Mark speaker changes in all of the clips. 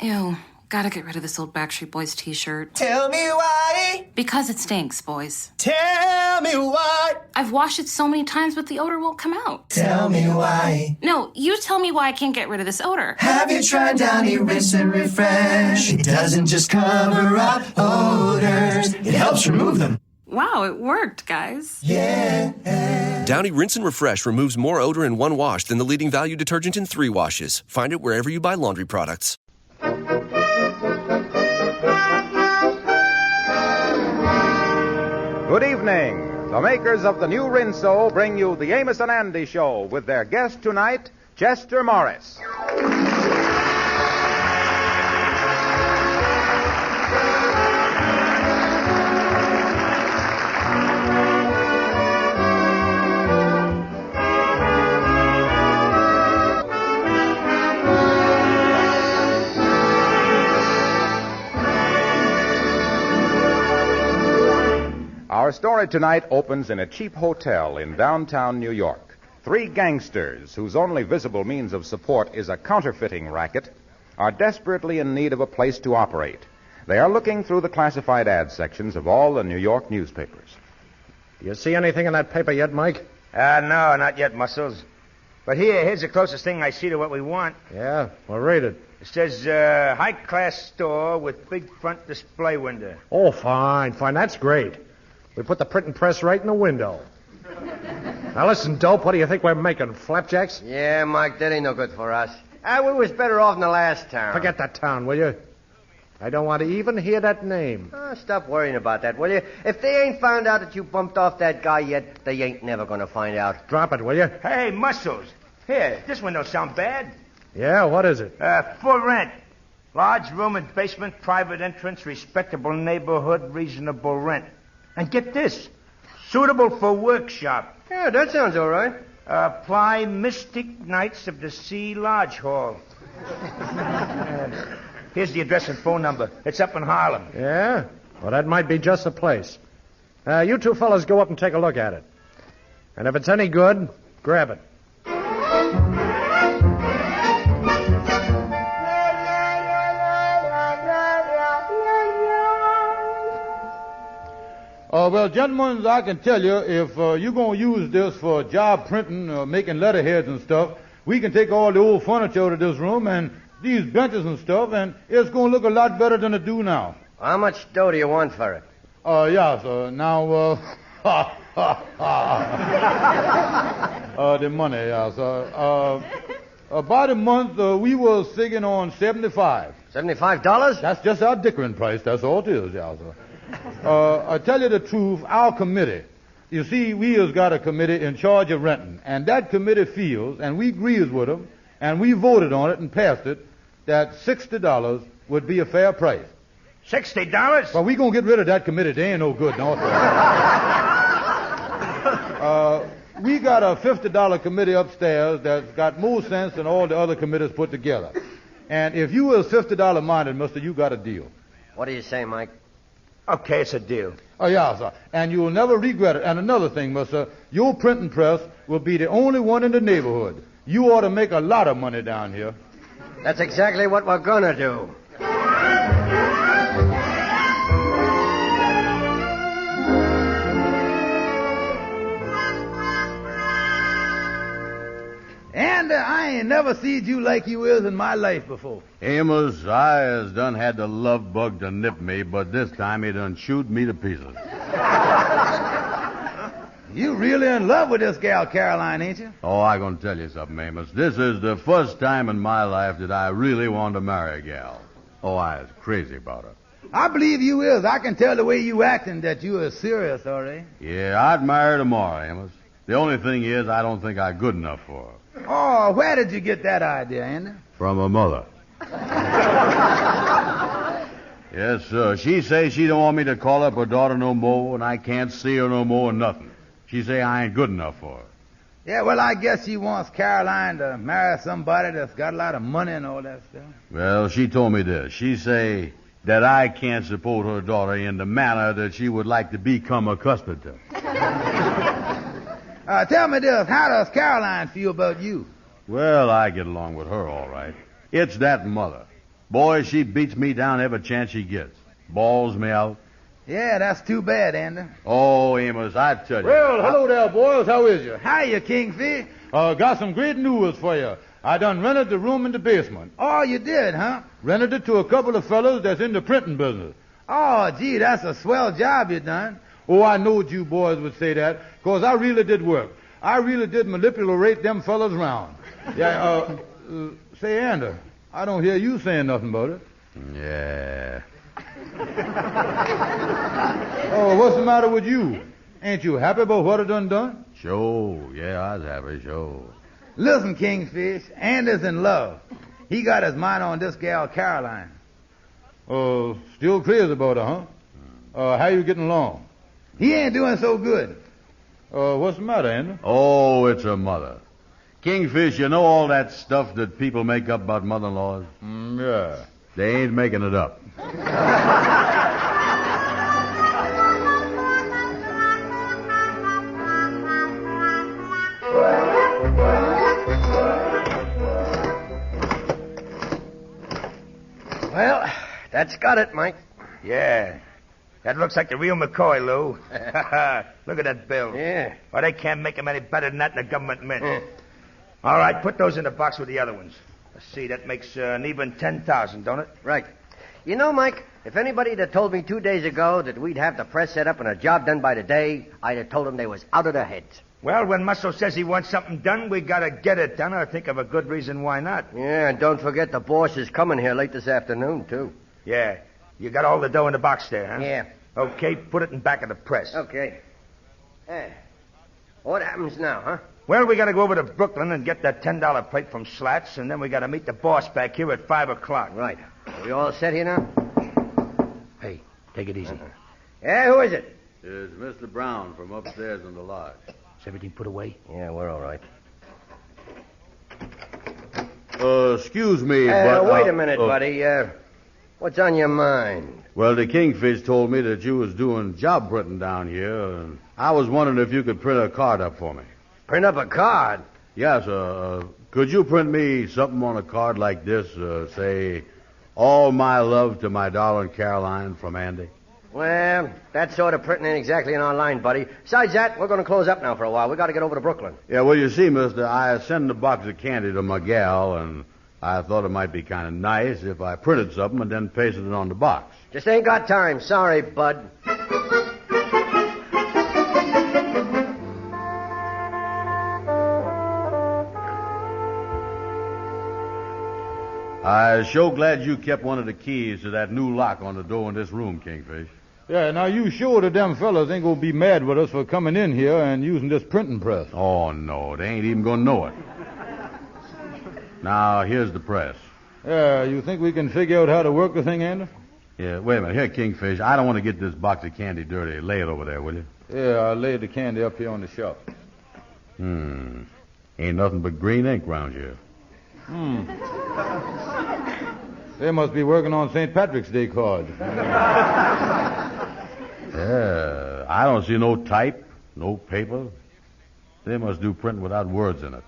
Speaker 1: Ew, gotta get rid of this old Backstreet Boys t-shirt.
Speaker 2: Tell me why.
Speaker 1: Because it stinks, boys.
Speaker 2: Tell me why.
Speaker 1: I've washed it so many times, but the odor won't come out.
Speaker 2: Tell me why.
Speaker 1: No, you tell me why I can't get rid of this odor.
Speaker 2: Have you tried Downy Rinse and Refresh? It doesn't just cover up odors, it helps remove them.
Speaker 1: Wow, it worked, guys.
Speaker 2: Yeah.
Speaker 3: Downy Rinse and Refresh removes more odor in one wash than the leading value detergent in 3 washes. Find it wherever you buy laundry products.
Speaker 4: Good evening. The makers of the new Rinso bring you the Amos and Andy Show with their guest tonight, Chester Morris. Our story tonight opens in a cheap hotel in downtown New York. 3 gangsters, whose only visible means of support is a counterfeiting racket, are desperately in need of a place to operate. They are looking through the classified ad sections of all the New York newspapers.
Speaker 5: You see anything in that paper yet, Mike?
Speaker 6: No, not yet, Muscles. But here's the closest thing I see to what we want.
Speaker 5: Yeah? Well, read it.
Speaker 6: It says, high-class store with big front display window.
Speaker 5: Oh, fine. That's great. We put the printing press right in the window. Now, listen, Dope, what do you think we're making, flapjacks?
Speaker 7: Yeah, Mike, that ain't no good for us. We was better off in the last town.
Speaker 5: Forget that town, will you? I don't want to even hear that name.
Speaker 7: Stop worrying about that, will you? If they ain't found out that you bumped off that guy yet, they ain't never going to find out.
Speaker 5: Drop it, will you?
Speaker 6: Hey, Muscles. Here, this one don't sound bad.
Speaker 5: Yeah, what is it?
Speaker 6: For rent. Large room and basement, private entrance, respectable neighborhood, reasonable rent. And get this, suitable for workshop.
Speaker 7: Yeah, that sounds all right.
Speaker 6: Apply Mystic Knights of the Sea Lodge Hall. Here's the address and phone number. It's up in Harlem.
Speaker 5: Yeah? Well, that might be just the place. You 2 fellas go up and take a look at it. And if it's any good, grab it.
Speaker 8: Well, gentlemen, I can tell you, if you're going to use this for job printing, making letterheads and stuff, we can take all the old furniture out of this room and these benches and stuff, and it's going to look a lot better than it do now.
Speaker 7: How much dough do you want for it?
Speaker 8: Yeah, sir. Now, the money, yeah, sir. About a month, we were sitting on $75.
Speaker 7: $75?
Speaker 8: That's just our dickering price. That's all it is, yeah, sir. I tell you the truth, our committee, you see, we has got a committee in charge of renting, and that committee feels, and we agrees with them, and we voted on it and passed it, that $60 would be a fair price.
Speaker 6: $60?
Speaker 8: Well, we gonna get rid of that committee. They ain't no good, no. We got a $50 committee upstairs that's got more sense than all the other committees put together. And if you was $50 minded, mister, you got a deal.
Speaker 7: What do you say, Mike?
Speaker 6: Okay, it's a deal.
Speaker 8: Oh, yeah, sir. And you'll never regret it. And another thing, mister, your printing press will be the only one in the neighborhood. You ought to make a lot of money down here.
Speaker 7: That's exactly what we're gonna do.
Speaker 9: And I ain't never seen you like you is in my life before.
Speaker 10: Amos, I has done had the love bug to nip me, but this time he done shoot me to pieces.
Speaker 9: You really in love with this gal Caroline, ain't you?
Speaker 10: Oh, I gonna tell you something, Amos. This is the first time in my life that I really want to marry a gal. Oh, I is crazy about her.
Speaker 9: I believe you is. I can tell the way you acting that you is serious, all right?
Speaker 10: Yeah, I'd marry her tomorrow, Amos. The only thing is I don't think I'm good enough for her.
Speaker 9: Oh, where did you get that idea, Andy?
Speaker 10: From her mother. Yes, sir. She say she don't want me to call up her daughter no more, and I can't see her no more or nothing. She say I ain't good enough for her.
Speaker 9: Yeah, well, I guess she wants Caroline to marry somebody that's got a lot of money and all that stuff.
Speaker 10: Well, she told me this. She say that I can't support her daughter in the manner that she would like to become accustomed to.
Speaker 9: Tell me this, how does Caroline feel about you?
Speaker 10: Well, I get along with her all right. It's that mother. Boy, she beats me down every chance she gets. Balls me out.
Speaker 9: Yeah, that's too bad, Andy.
Speaker 10: Oh, Amos, I tell you.
Speaker 8: Well, hello there, boys. How is you?
Speaker 9: Hiya, Kingfish.
Speaker 8: Got some great news for you. I done rented the room in the basement.
Speaker 9: Oh, you did, huh?
Speaker 8: Rented it to a couple of fellas that's in the printing business.
Speaker 9: Oh, gee, that's a swell job you done.
Speaker 8: Oh, I knowed you boys would say that, 'cause I really did work. I really did manipulate them fellas round. Yeah, say, Andy, I don't hear you saying nothing about it.
Speaker 10: Yeah.
Speaker 8: Oh, what's the matter with you? Ain't you happy about what I done?
Speaker 10: Sure. Yeah, I was happy, sure.
Speaker 9: Listen, Kingfish, Andy's in love. He got his mind on this gal, Caroline.
Speaker 8: Still crazy about her, huh? How you getting along?
Speaker 9: He ain't doing so good.
Speaker 8: What's the matter, Andy?
Speaker 10: Oh, it's her mother. Kingfish, you know all that stuff that people make up about mother-in-laws?
Speaker 8: Yeah.
Speaker 10: They ain't making it up.
Speaker 7: Well, that's got it, Mike.
Speaker 6: Yeah. That looks like the real McCoy, Lou. Look at that bill.
Speaker 7: Yeah.
Speaker 6: Well, they can't make him any better than that in the government mint. All right, put those in the box with the other ones. Let's see, that makes an even 10,000, don't it?
Speaker 7: Right. You know, Mike, if anybody had told me 2 days ago that we'd have the press set up and a job done by today, I'd have told them they was out of their heads.
Speaker 6: Well, when Muscle says he wants something done, we gotta get it done, or think of a good reason why not.
Speaker 7: Yeah, and don't forget the boss is coming here late this afternoon, too.
Speaker 6: Yeah. You got all the dough in the box there, huh?
Speaker 7: Yeah.
Speaker 6: Okay, put it in back of the press.
Speaker 7: Okay. What happens now, huh?
Speaker 6: Well, we gotta go over to Brooklyn and get that $10 plate from Slats, and then we gotta meet the boss back here at 5 o'clock.
Speaker 7: Right. Are we all set here now?
Speaker 6: Hey, take it easy.
Speaker 7: Yeah, who is it?
Speaker 10: It's Mr. Brown from upstairs in the lodge.
Speaker 6: Is everything put away?
Speaker 7: Yeah, we're all right.
Speaker 10: Excuse me, but...
Speaker 7: Wait a minute, buddy. What's on your mind?
Speaker 10: Well, the Kingfish told me that you was doing job printing down here, and I was wondering if you could print a card up for me.
Speaker 7: Print up a card?
Speaker 10: Yes, could you print me something on a card like this, say, all my love to my darling Caroline from Andy?
Speaker 7: Well, that sort of printing ain't exactly in our line, buddy. Besides that, we're going to close up now for a while. We got to get over to Brooklyn.
Speaker 10: Yeah, well, you see, mister, I sent a box of candy to my gal, and I thought it might be kind of nice if I printed something and then pasted it on the box.
Speaker 7: Just ain't got time. Sorry, bud.
Speaker 10: I'm sure glad you kept one of the keys to that new lock on the door in this room, Kingfish.
Speaker 8: Yeah, now you sure that them fellas ain't gonna be mad with us for coming in here and using this printing press?
Speaker 10: Oh, no, they ain't even gonna know it. Now, here's the press.
Speaker 8: Yeah, you think we can figure out how to work the thing, Andy?
Speaker 10: Yeah, wait a minute. Here, Kingfish, I don't want to get this box of candy dirty. Lay it over there, will you?
Speaker 8: Yeah, I laid the candy up here on the shelf.
Speaker 10: Ain't nothing but green ink round here.
Speaker 8: They must be working on St. Patrick's Day cards.
Speaker 10: Yeah, I don't see no type, no paper. They must do printing without words in it.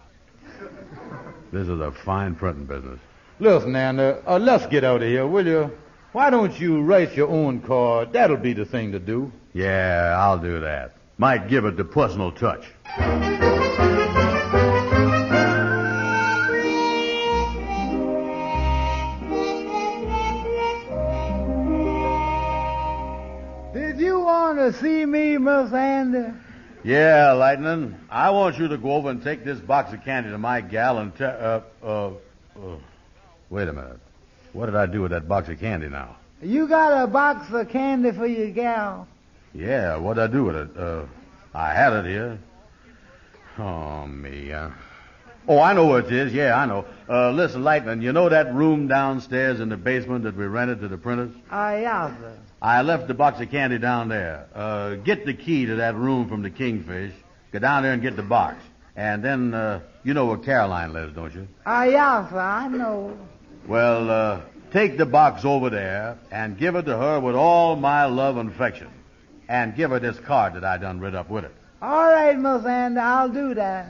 Speaker 10: This is a fine printing business.
Speaker 8: Listen, Andy, let's get out of here, will you? Why don't you write your own card? That'll be the thing to do.
Speaker 10: Yeah, I'll do that. Might give it the personal touch.
Speaker 9: Did you want to see me, Miss Andy?
Speaker 10: Yeah, Lightning. I want you to go over and take this box of candy to my gal and wait a minute. What did I do with that box of candy now?
Speaker 9: You got a box of candy for your gal.
Speaker 10: Yeah, what did I do with it? I had it here. Oh, me. Oh, I know what it is. Yeah, I know. Listen, Lightning, you know that room downstairs in the basement that we rented to the printers?
Speaker 9: Yeah, sir.
Speaker 10: I left the box of candy down there. Get the key to that room from the Kingfish. Go down there and get the box. And then, you know where Caroline lives, don't you?
Speaker 9: Yeah, sir, I know.
Speaker 10: Well, take the box over there and give it to her with all my love and affection. And give her this card that I done writ up with it.
Speaker 9: All right, Miss Andy, I'll do that.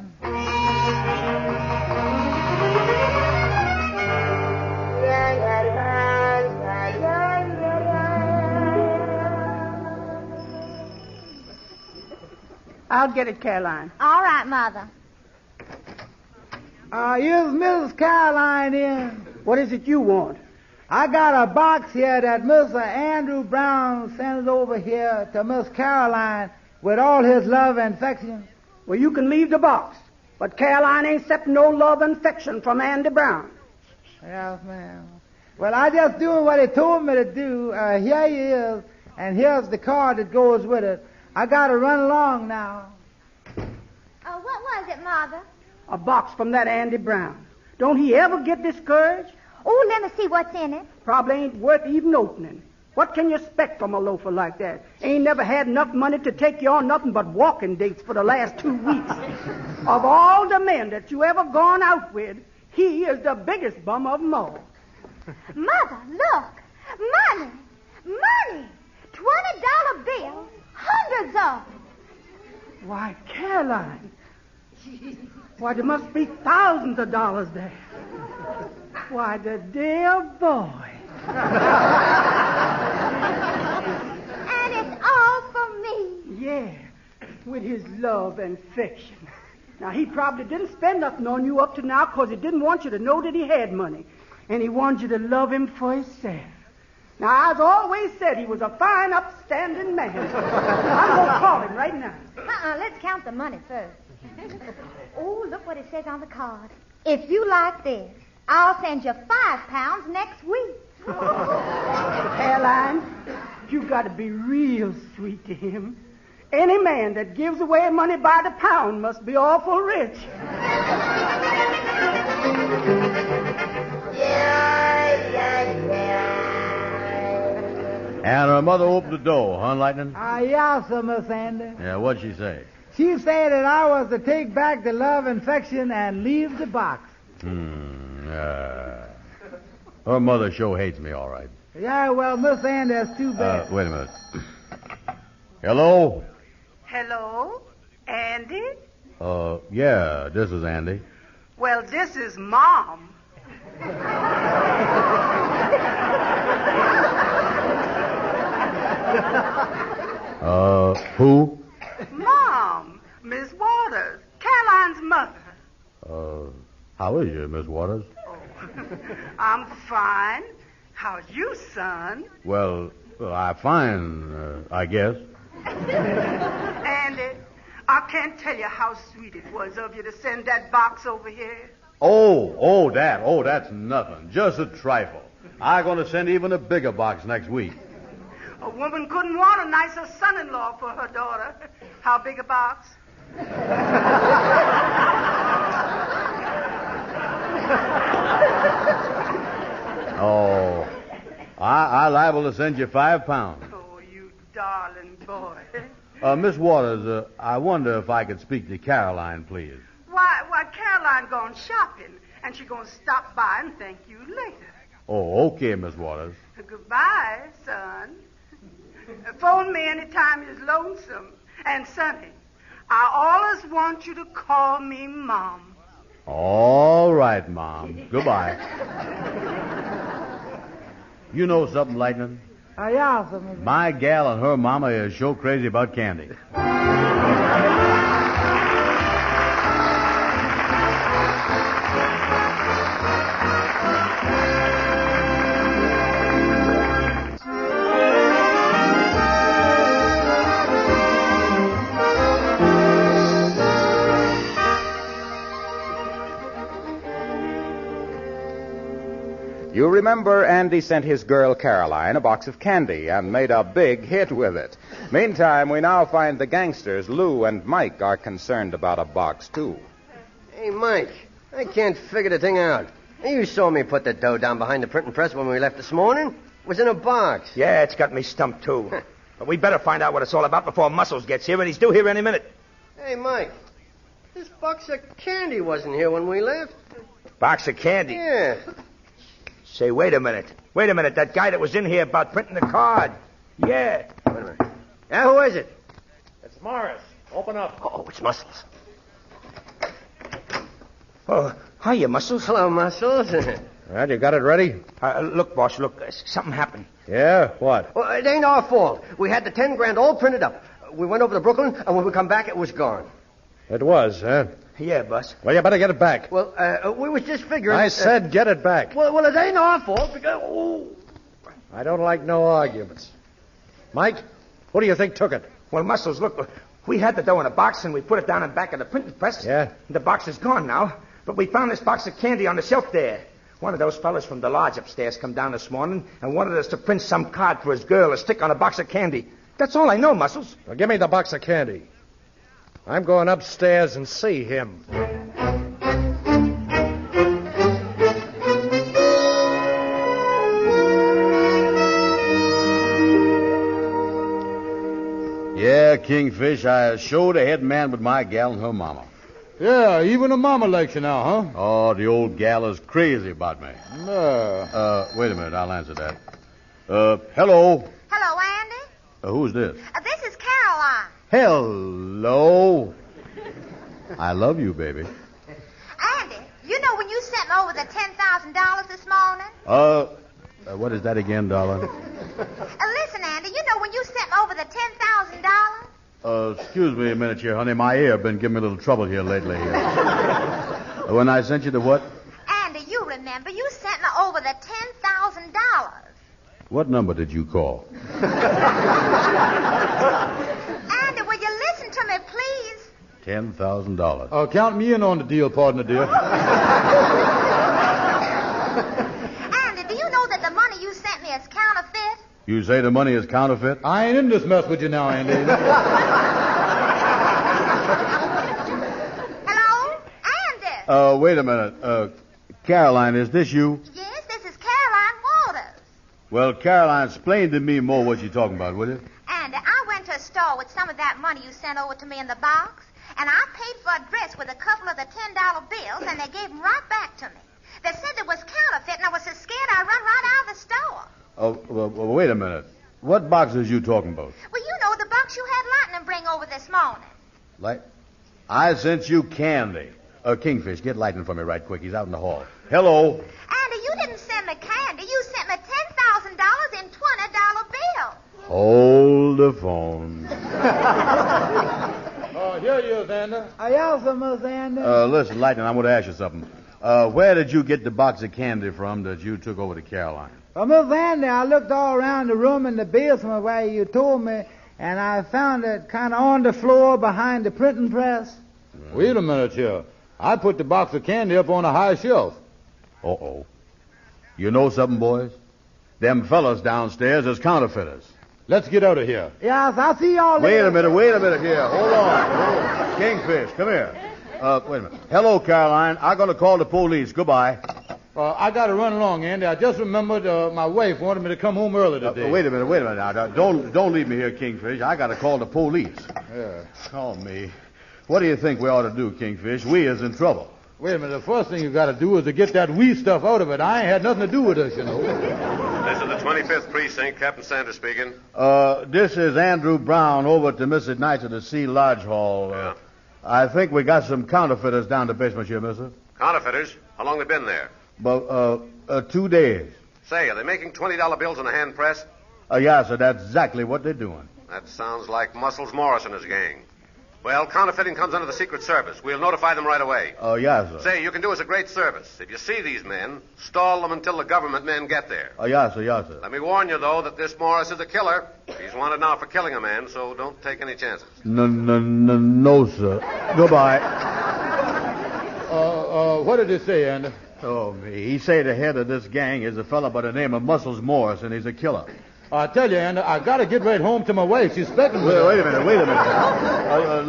Speaker 11: I'll get it, Caroline.
Speaker 12: All right, Mother.
Speaker 9: Is Mrs. Caroline in?
Speaker 11: What is it you want?
Speaker 9: I got a box here that Mr. Andrew Brown sends over here to Miss Caroline with all his love and affection.
Speaker 11: Well, you can leave the box. But Caroline ain't accepting no love and affection from Andy Brown.
Speaker 9: Yes, ma'am. Well, I just doing what he told me to do. Here he is, and here's the card that goes with it. I got to run along now.
Speaker 12: Oh, what was it, Mother?
Speaker 11: A box from that Andy Brown. Don't he ever get discouraged?
Speaker 12: Oh, let me see what's in it.
Speaker 11: Probably ain't worth even opening. What can you expect from a loafer like that? Ain't never had enough money to take you on nothing but walking dates for the last 2 weeks. Of all the men that you ever gone out with, he is the biggest bum of them all.
Speaker 12: Mother, look. Money. Money. $20 bills. Hundreds of them.
Speaker 11: Why, Caroline. Why, there must be thousands of dollars there. Why, the dear boy.
Speaker 12: And it's all for me.
Speaker 11: Yeah, with his love and affection. Now, he probably didn't spend nothing on you up to now because he didn't want you to know that he had money. And he wanted you to love him for himself. Now, I've always said he was a fine, upstanding man. I'm going to call him right now.
Speaker 12: Let's count the money first. Oh, look what it says on the card. If you like this, I'll send you £5 next week.
Speaker 11: Caroline, you got to be real sweet to him. Any man that gives away money by the pound must be awful rich.
Speaker 10: And her mother opened the door, huh, Lightning?
Speaker 9: Yes, sir, Miss Andy.
Speaker 10: Yeah, what'd she say?
Speaker 9: She said that I was to take back the love and affection and leave the box.
Speaker 10: Her mother sure hates me, all right.
Speaker 9: Yeah, well, Miss Andy, that's too bad.
Speaker 10: Wait a minute. Hello?
Speaker 13: Hello? Andy?
Speaker 10: Yeah, this is Andy.
Speaker 13: Well, this is Mom.
Speaker 10: Who?
Speaker 13: Mom, Miss Waters, Caroline's mother.
Speaker 10: How is you, Miss Waters?
Speaker 13: I'm fine. How's you, son?
Speaker 10: Well, I'm fine, I guess.
Speaker 13: Andy, I can't tell you how sweet it was of you to send that box over here.
Speaker 10: That's nothing. Just a trifle. I'm going to send even a bigger box next week.
Speaker 13: A woman couldn't want a nicer son-in-law for her daughter. How big a box?
Speaker 10: I'm liable to send you £5.
Speaker 13: Oh, you darling boy.
Speaker 10: Miss Waters, I wonder if I could speak to Caroline, please.
Speaker 13: Why, Caroline gone shopping, and she gonna stop by and thank you later.
Speaker 10: Oh, okay, Miss Waters.
Speaker 13: Goodbye, son. Phone me anytime you're lonesome. And, Sonny, I always want you to call me Mom.
Speaker 10: All right, Mom. Goodbye. You know something, Lightning?
Speaker 9: Yeah, sir.
Speaker 10: My gal and her mama is so crazy about candy.
Speaker 4: You remember Andy sent his girl Caroline a box of candy and made a big hit with it. Meantime, we now find the gangsters, Lou and Mike, are concerned about a box, too.
Speaker 7: Hey, Mike, I can't figure the thing out. You saw me put the dough down behind the printing press when we left this morning. It was in a box.
Speaker 6: Yeah, it's got me stumped, too. But we better find out what it's all about before Muscles gets here, and he's due here any minute.
Speaker 7: Hey, Mike, this box of candy wasn't here when we left.
Speaker 6: Box of candy?
Speaker 7: Yeah.
Speaker 6: Say, wait a minute. That guy that was in here about printing the card. Yeah.
Speaker 7: Wait a minute. Yeah, who is it?
Speaker 5: It's Morris. Open up.
Speaker 6: Oh, it's Muscles. Oh, hiya, Muscles.
Speaker 7: Hello, Muscles.
Speaker 10: Well, you got it ready?
Speaker 6: Look, boss, look. Something happened.
Speaker 10: Yeah? What?
Speaker 7: Well, it ain't our fault. We had the 10 grand all printed up. We went over to Brooklyn, and when we come back, it was gone.
Speaker 5: It was, huh?
Speaker 6: Yeah, boss.
Speaker 5: Well, you better get it back.
Speaker 7: Well, we was just figuring...
Speaker 5: I said get it back.
Speaker 7: Well, it ain't our fault because... Oh.
Speaker 5: I don't like no arguments. Mike, who do you think took it?
Speaker 6: Well, Muscles, look, we had the dough in a box, and we put it down in back of the printing press.
Speaker 5: Yeah?
Speaker 6: The box is gone now, but we found this box of candy on the shelf there. One of those fellas from the lodge upstairs come down this morning and wanted us to print some card for his girl to stick on a box of candy. That's all I know, Muscles.
Speaker 5: Well, give me the box of candy. I'm going upstairs and see him.
Speaker 10: Yeah, Kingfish, I showed a head man with my gal and her mama.
Speaker 8: Yeah, even the mama likes you now, huh?
Speaker 10: Oh, the old gal is crazy about me. Wait a minute, I'll answer that. Hello?
Speaker 12: Hello, Andy.
Speaker 10: Who's this?
Speaker 12: This is Caroline.
Speaker 10: Hello? I love you, baby.
Speaker 12: Andy, you know when you sent me over the $10,000 this morning?
Speaker 10: What is that again, darling?
Speaker 12: Listen, Andy, you know when you sent me over the $10,000?
Speaker 10: Excuse me a minute here, honey. My ear been giving me a little trouble here lately. When I sent you the what?
Speaker 12: Andy, you remember, you sent me over the $10,000.
Speaker 10: What number did you call?
Speaker 12: Andy, will you listen to me, please?
Speaker 10: $10,000.
Speaker 8: Count me in on the deal, partner, dear.
Speaker 12: Andy, do you know that the money you sent me is counterfeit?
Speaker 10: You say the money is counterfeit?
Speaker 8: I ain't in this mess with you now, Andy.
Speaker 12: Hello? Andy?
Speaker 10: Wait a minute. Caroline, is this you?
Speaker 12: Yes, this is Caroline Waters.
Speaker 10: Well, Caroline, explain to me more what you're talking about, will you?
Speaker 12: Andy, I went to a store with some of that money you sent over to me in the box, and I paid for a dress with a couple of the $10 bills, and they gave them right back to me. They said it was counterfeit, and I was so scared I run right out of the store.
Speaker 10: Well, wait a minute. What boxes you talking about?
Speaker 12: Well, you know, the box you had Lightning bring over this morning.
Speaker 10: I sent you candy. Kingfish, get Lightning for me right quick. He's out in the hall. Hello?
Speaker 12: Andy, you didn't send me candy. You sent me $10,000 in $20 bills.
Speaker 10: Hold the phone.
Speaker 8: Here you is, Andy.
Speaker 9: Yes, Miss Andy.
Speaker 10: Listen, Lightning, I'm going to ask you something. Where did you get the box of candy from that you took over to Caroline?
Speaker 9: Well, Miss Andy, I looked all around the room in the basement where you told me, and I found it kind of on the floor behind the printing press.
Speaker 8: Wait a minute here. I put the box of candy up on a high shelf.
Speaker 10: Uh-oh. You know something, boys? Them fellas downstairs is counterfeiters.
Speaker 8: Let's get out of here.
Speaker 9: Yes, I'll see y'all later.
Speaker 10: Wait a minute here. Hold on. Kingfish, come here. Wait a minute. Hello, Caroline. I'm going to call the police. Goodbye.
Speaker 8: I got to run along, Andy. I just remembered my wife wanted me to come home early today.
Speaker 10: Wait a minute now. Don't leave me here, Kingfish. I got to call the police.
Speaker 8: Yeah.
Speaker 10: Oh, me. What do you think we ought to do, Kingfish? We is in trouble.
Speaker 8: Wait a minute. The first thing you got to do is to get that wee stuff out of it. I ain't had nothing to do with this, you know.
Speaker 14: This is the 25th Precinct. Captain Sanders speaking.
Speaker 10: This is Andrew Brown over at the Mrs. Knights of the Sea Lodge Hall.
Speaker 14: Yeah.
Speaker 10: I think we got some counterfeiters down the basement here, mister.
Speaker 14: Counterfeiters? How long they been there?
Speaker 10: About 2 days.
Speaker 14: Say, are they making $20 bills in a hand press?
Speaker 10: Yeah, sir, that's exactly what they're doing.
Speaker 14: That sounds like Muscles Morris and his gang. Well, counterfeiting comes under the Secret Service. We'll notify them right away.
Speaker 10: Yeah, sir.
Speaker 14: Say, you can do us a great service. If you see these men, stall them until the government men get there.
Speaker 10: Yeah, sir.
Speaker 14: Let me warn you, though, that this Morris is a killer. He's wanted now for killing a man, so don't take any chances.
Speaker 10: No, sir. Goodbye.
Speaker 8: What did he say, Andy?
Speaker 10: Oh, me. He say the head of this gang is a fella by the name of Muscles Morris, and he's a killer.
Speaker 8: I tell you, Andy, I got to get right home to my wife. She's expecting me.
Speaker 10: Wait a minute.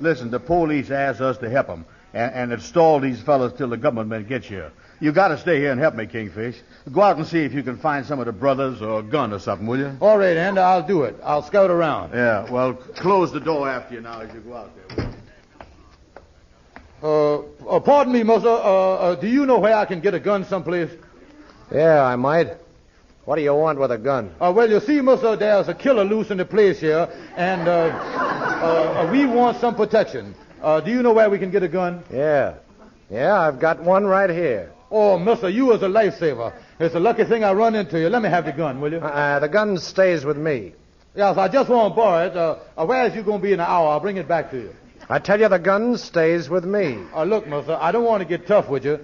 Speaker 10: Listen, the police asked us to help them and to stall these fellas till the government men get here. You got to stay here and help me, Kingfish. Go out and see if you can find some of the brothers or a gun or something, will you?
Speaker 8: All right, Andy, I'll do it. I'll scout around.
Speaker 10: Yeah, well, close the door after you now as you go out there.
Speaker 8: Pardon me, Muster. Do you know where I can get a gun someplace?
Speaker 5: Yeah, I might. What do you want with a gun?
Speaker 8: Well, you see, Muster, there's a killer loose in the place here, and we want some protection. Do you know where we can get a gun?
Speaker 5: Yeah, I've got one right here.
Speaker 8: Oh, Mister, you is a lifesaver. It's a lucky thing I run into you. Let me have the gun, will you?
Speaker 5: The gun stays with me.
Speaker 8: Yes, I just want to borrow it. Where is you going to be in an hour? I'll bring it back to you.
Speaker 5: I tell you, the gun stays with me.
Speaker 8: Look, mister, I don't want to get tough with you.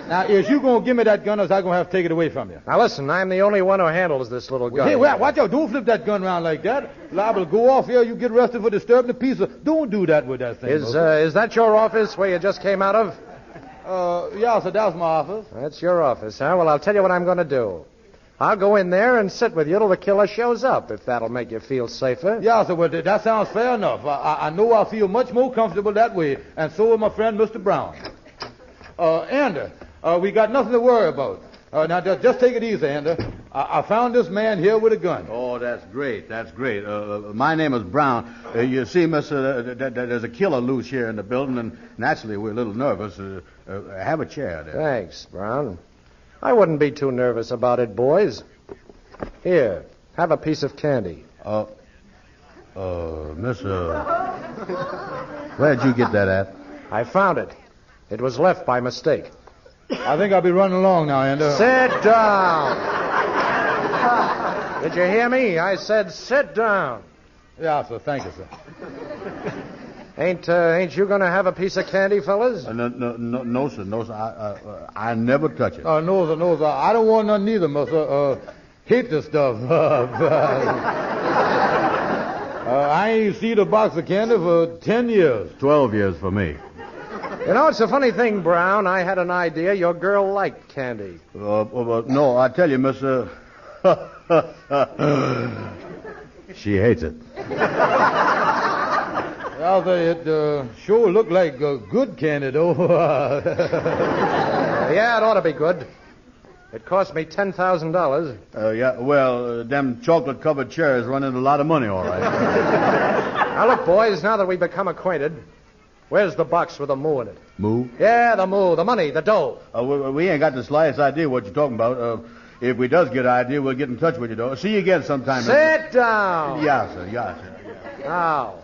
Speaker 8: Now, is you going to give me that gun, or is I going to have to take it away from you?
Speaker 5: Now, listen, I'm the only one who handles this little gun.
Speaker 8: Hey, watch out. Don't flip that gun around like that. Liable to go off here. You get arrested for disturbing the peace. Don't do that with that thing.
Speaker 5: Is that your office where you just came out of?
Speaker 8: Yeah, sir, that's my office.
Speaker 5: That's your office, huh? Well, I'll tell you what I'm going to do. I'll go in there and sit with you till the killer shows up, if that'll make you feel safer.
Speaker 8: Yeah, sir, well, that sounds fair enough. I know I feel much more comfortable that way, and so will my friend, Mr. Brown. Andy, we got nothing to worry about. Now, just take it easy, Andy. I found this man here with a gun.
Speaker 10: Oh, that's great. That's great. My name is Brown. You see, mister, there's a killer loose here in the building, and naturally we're a little nervous. Have a chair there.
Speaker 5: Thanks, Brown. I wouldn't be too nervous about it, boys. Here, have a piece of candy.
Speaker 10: Mister, where'd you get that at?
Speaker 5: I found it. It was left by mistake.
Speaker 8: I think I'll be running along now, Andy.
Speaker 5: Sit down. Did you hear me? I said sit down.
Speaker 8: Yeah, sir. Thank you, sir.
Speaker 5: Ain't you going to have a piece of candy, fellas?
Speaker 10: No, sir. I never touch it.
Speaker 8: No, sir. I don't want none neither, mister. Hate this stuff. I ain't seen a box of candy for 10 years.
Speaker 10: 12 years for me.
Speaker 5: You know, it's a funny thing, Brown. I had an idea your girl liked candy.
Speaker 10: No, I tell you, mister. She hates it.
Speaker 8: Well, it sure looked like good candy, though.
Speaker 5: Yeah, it ought to be good. It cost me $10,000.
Speaker 10: Yeah, well, them chocolate-covered cherries run into a lot of money, all right.
Speaker 5: Now, look, boys, now that we've become acquainted, where's the box with the moo in it?
Speaker 10: Moo?
Speaker 5: Yeah, the moo, the money, the dough.
Speaker 10: We ain't got the slightest idea what you're talking about. If we does get an idea, we'll get in touch with you, though. See you again sometime.
Speaker 5: Sit down.
Speaker 10: Yeah, sir.
Speaker 5: Now,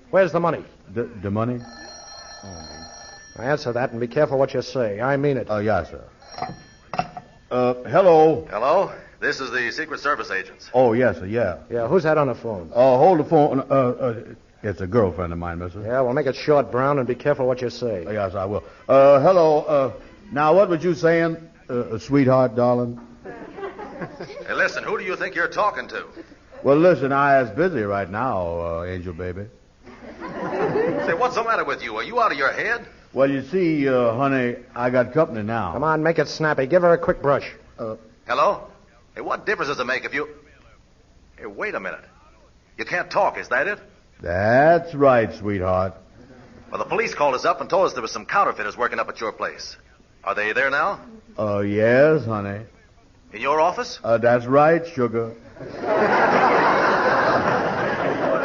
Speaker 5: where's the money?
Speaker 10: The money?
Speaker 5: Answer that and be careful what you say. I mean it.
Speaker 10: Yeah, sir. Hello.
Speaker 14: Hello? This is the Secret Service agents.
Speaker 10: Oh, yes, sir, yeah.
Speaker 5: Yeah, who's that on the phone?
Speaker 10: Hold the phone. It's a girlfriend of mine, mister.
Speaker 5: Yeah, well, make it short, Brown, and be careful what you say.
Speaker 10: Yes, I will. Hello. Now, what was you saying, sweetheart, darling?
Speaker 14: Hey, listen, who do you think you're talking to?
Speaker 10: Well, listen, I is busy right now, Angel baby.
Speaker 14: Say, what's the matter with you? Are you out of your head?
Speaker 10: Well, you see, honey, I got company now.
Speaker 5: Come on, make it snappy. Give her a quick brush.
Speaker 14: Hello? Hey, what difference does it make if you... Hey, wait a minute. You can't talk, is that it?
Speaker 10: That's right, sweetheart.
Speaker 14: Well, the police called us up and told us there was some counterfeiters working up at your place. Are they there now?
Speaker 10: Yes, honey.
Speaker 14: In your office?
Speaker 10: That's right, sugar.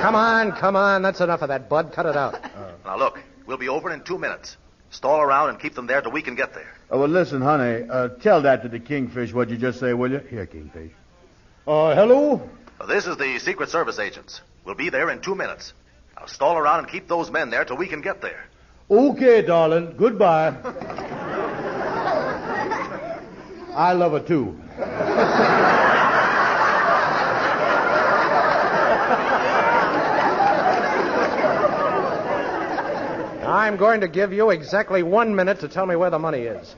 Speaker 5: Come on. That's enough of that, Bud. Cut it out.
Speaker 14: Now, look, we'll be over in 2 minutes. Stall around and keep them there till we can get there.
Speaker 10: Well, listen, honey, tell that to the Kingfish, what you just say, will you? Here, Kingfish.
Speaker 8: Hello?
Speaker 14: This is the Secret Service agents. We'll be there in 2 minutes. Now, stall around and keep those men there till we can get there.
Speaker 8: Okay, darling. Goodbye. I love her, too.
Speaker 5: I'm going to give you exactly 1 minute to tell me where the money is.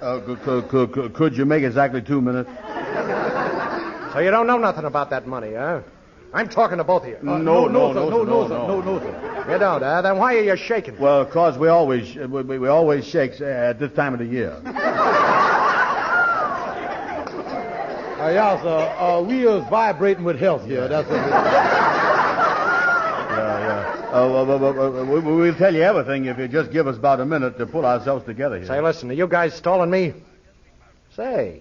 Speaker 10: Could you make exactly 2 minutes?
Speaker 5: So you don't know nothing about that money, huh? I'm talking to both of you.
Speaker 8: No, sir.
Speaker 5: You don't, huh? Then why are you shaking?
Speaker 10: Well, because we always shake at this time of the year.
Speaker 8: Yeah, sir. We is vibrating with health here. That's what
Speaker 10: we'll tell you everything if you just give us about a minute to pull ourselves together here.
Speaker 5: Say, listen, are you guys stalling me? Say,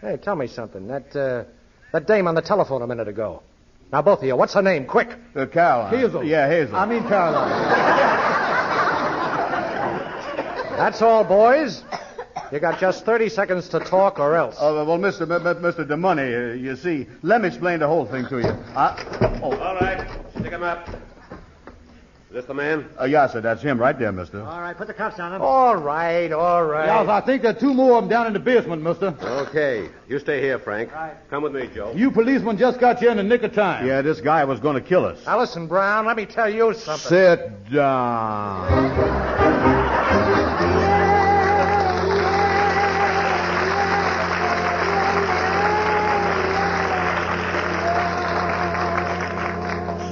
Speaker 5: hey, tell me something. That dame on the telephone a minute ago. Now, both of you, what's her name? Quick.
Speaker 10: Caroline.
Speaker 8: Hazel.
Speaker 10: Yeah, Hazel.
Speaker 8: I mean Caroline.
Speaker 5: That's all, boys. You got just 30 seconds to talk or else.
Speaker 10: Well, Mr. DeMoney, you see, let me explain the whole thing to you.
Speaker 6: All right. Stick 'em up.
Speaker 10: this the man? Yeah, sir, that's him right there, mister.
Speaker 5: All right, put the cuffs on him.
Speaker 7: All right, all right.
Speaker 8: Yes, I think there are 2 more of them down in the basement, mister.
Speaker 10: Okay. You stay here, Frank. Come with me, Joe.
Speaker 8: You policemen just got here in the nick of time.
Speaker 10: Yeah, this guy was going to kill us.
Speaker 5: Now listen, Brown, let me tell you something.
Speaker 10: Sit down.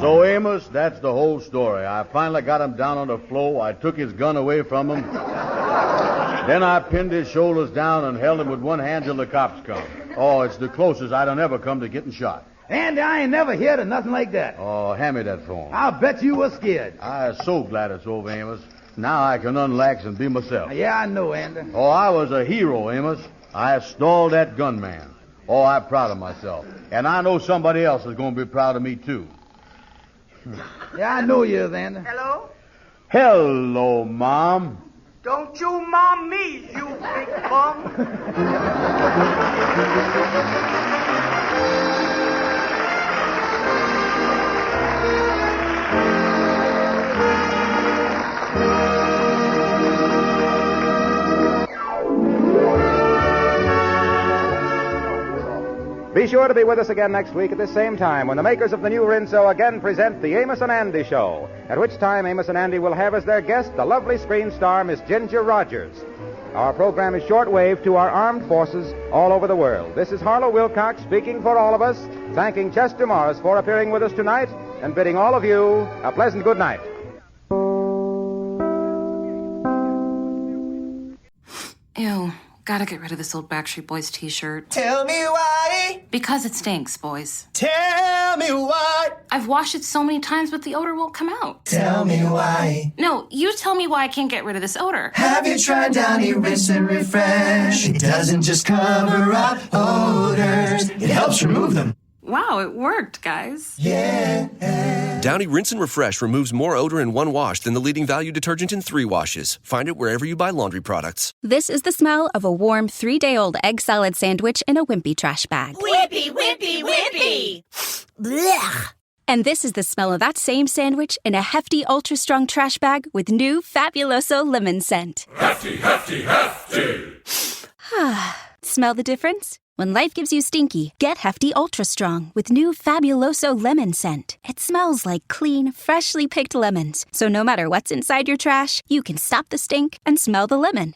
Speaker 10: So, Amos, that's the whole story. I finally got him down on the floor. I took his gun away from him. Then I pinned his shoulders down and held him with one hand till the cops come. Oh, it's the closest I done ever come to getting shot.
Speaker 9: Andy, I ain't never heard of nothing like that.
Speaker 10: Oh, hand me that phone.
Speaker 9: I'll bet you were scared.
Speaker 10: I'm so glad it's over, Amos. Now I can unlax and be myself.
Speaker 9: Yeah, I know, Andy.
Speaker 10: Oh, I was a hero, Amos. I stalled that gunman. Oh, I'm proud of myself. And I know somebody else is going to be proud of me, too.
Speaker 9: Yeah, I know you is, Andy.
Speaker 13: Hello?
Speaker 10: Hello, Mom.
Speaker 13: Don't you mom me, you big bum.
Speaker 4: Be sure to be with us again next week at this same time when the makers of the new Rinso again present the Amos and Andy Show, at which time Amos and Andy will have as their guest the lovely screen star, Miss Ginger Rogers. Our program is shortwave to our armed forces all over the world. This is Harlow Wilcox speaking for all of us, thanking Chester Morris for appearing with us tonight, and bidding all of you a pleasant good night.
Speaker 1: Ew. Gotta get rid of this old Backstreet Boys t-shirt.
Speaker 2: Tell me why.
Speaker 1: Because it stinks, boys.
Speaker 2: Tell me why.
Speaker 1: I've washed it so many times, but the odor won't come out.
Speaker 2: Tell me why.
Speaker 1: No, you tell me why I can't get rid of this odor.
Speaker 2: Have you tried Downy Rinse and Refresh? It doesn't just cover up odors, it helps remove them.
Speaker 1: Wow, it worked, guys.
Speaker 2: Yeah.
Speaker 3: Downy Rinse and Refresh removes more odor in 1 wash than the leading value detergent in 3 washes. Find it wherever you buy laundry products.
Speaker 15: This is the smell of a warm 3-day-old egg salad sandwich in a wimpy trash bag.
Speaker 16: Wimpy, wimpy, wimpy!
Speaker 15: Blech. And this is the smell of that same sandwich in a hefty, ultra-strong trash bag with new Fabuloso lemon scent.
Speaker 16: Hefty, hefty, hefty!
Speaker 15: Smell the difference? When life gives you stinky, get Hefty Ultra Strong with new Fabuloso lemon scent. It smells like clean, freshly picked lemons. So no matter what's inside your trash, you can stop the stink and smell the lemon.